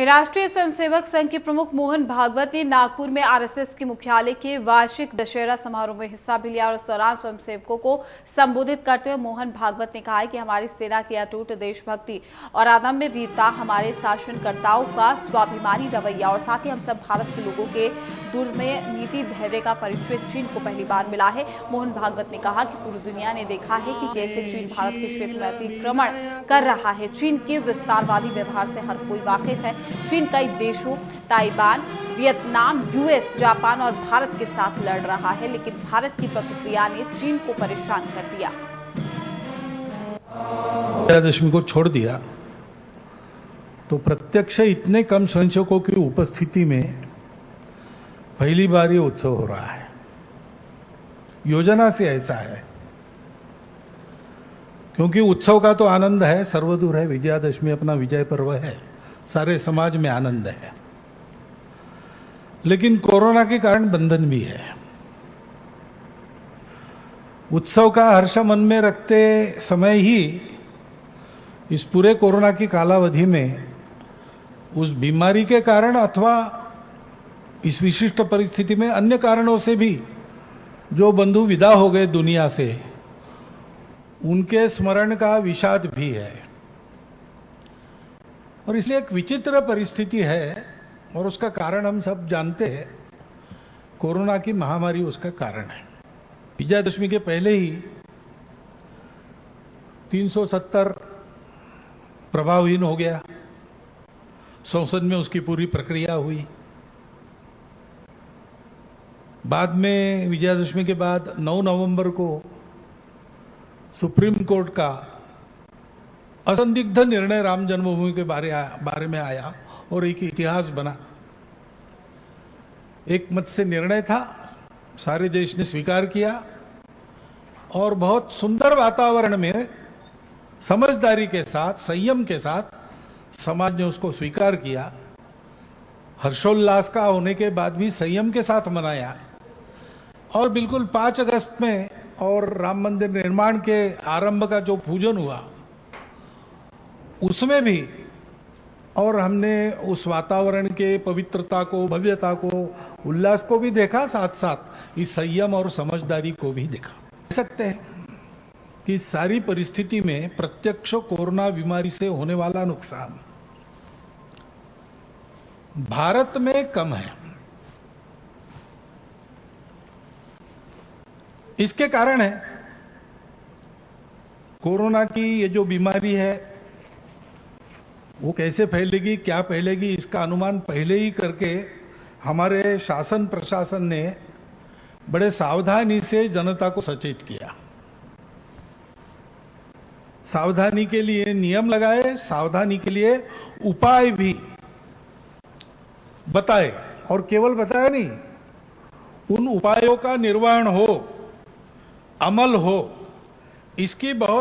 राष्ट्रीय स्वयंसेवक संघ के प्रमुख मोहन भागवत ने नागपुर में आरएसएस के मुख्यालय के वार्षिक दशहरा समारोह में हिस्सा भी लिया और इस दौरान स्वयंसेवकों को संबोधित करते हुए मोहन भागवत ने कहा कि हमारी सेना की अटूट देशभक्ति और अदम्य वीरता, हमारे शासनकर्ताओं का स्वाभिमानी रवैया और साथ ही हम सब भारत के लोगों के दुर्मय नीति धैर्य का परिचय चीन को पहली बार मिला है। मोहन भागवत ने कहा कि पूरी दुनिया ने देखा है कि कैसे चीन भारत के क्षेत्र में अतिक्रमण कर रहा है। चीन के विस्तारवादी व्यवहार से हर कोई वाकिफ है। चीन कई देशों ताइवान, वियतनाम, यूएस, जापान और भारत के साथ लड़ रहा है, लेकिन भारत की प्रतिक्रिया ने चीन को परेशान कर दिया। विजयादशमी को छोड़ दिया तो प्रत्यक्ष इतने कम स्वयंसेवकों की उपस्थिति में पहली बार ये उत्सव हो रहा है। योजना से ऐसा है क्योंकि उत्सव का तो आनंद है, सर्वदूर है। विजयादशमी अपना विजय पर्व है, सारे समाज में आनंद है, लेकिन कोरोना के कारण बंधन भी है। उत्सव का हर्ष मन में रखते समय ही इस पूरे कोरोना की कालावधि में उस बीमारी के कारण अथवा इस विशिष्ट परिस्थिति में अन्य कारणों से भी जो बंधु विदा हो गए दुनिया से, उनके स्मरण का विषाद भी है। और इसलिए एक विचित्र परिस्थिति है और उसका कारण हम सब जानते हैं। कोरोना की महामारी उसका कारण है। विजयादशमी के पहले ही 370 प्रभावहीन हो गया। संसद में उसकी पूरी प्रक्रिया हुई। बाद में विजयादशमी के बाद 9 नवंबर को सुप्रीम कोर्ट का असंदिग्ध निर्णय राम जन्मभूमि के बारे में आया और एक इतिहास बना। एक मत से निर्णय था, सारे देश ने स्वीकार किया और बहुत सुंदर वातावरण में समझदारी के साथ, संयम के साथ समाज ने उसको स्वीकार किया। हर्षोल्लास का होने के बाद भी संयम के साथ मनाया और बिल्कुल 5 अगस्त में और राम मंदिर निर्माण के आरंभ का जो पूजन हुआ उसमें भी, और हमने उस वातावरण के पवित्रता को, भव्यता को, उल्लास को भी देखा, साथ साथ इस संयम और समझदारी को भी देखा। कह सकते हैं कि इस सारी परिस्थिति में प्रत्यक्ष कोरोना बीमारी से होने वाला नुकसान भारत में कम है। इसके कारण है कोरोना की ये जो बीमारी है वो कैसे फैलेगी, क्या फैलेगी, इसका अनुमान पहले ही करके हमारे शासन प्रशासन ने बड़े सावधानी से जनता को सचेत किया। सावधानी के लिए नियम लगाए, सावधानी के लिए उपाय भी बताए, और केवल बताया नहीं, उन उपायों का निर्वहन हो, अमल हो, इसकी बहुत